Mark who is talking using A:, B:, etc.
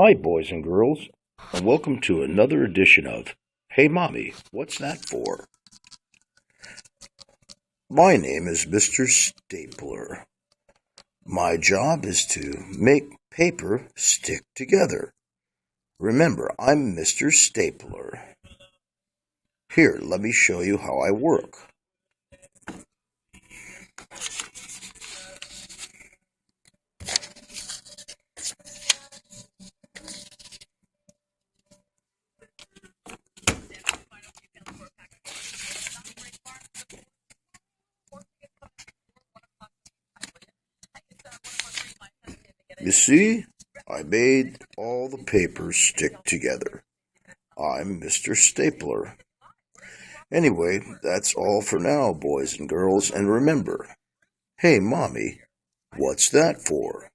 A: Hi, boys and girls, and welcome to another edition of Hey Mommy, What's That For? My name is Mr. Stapler. My job is to make paper stick together. Remember, I'm Mr. Stapler. Here, let me show you how I work. You see, I made all the papers stick together. I'm Mr. Stapler. Anyway, that's all for now, boys and girls, and remember, hey, Mommy, what's that for?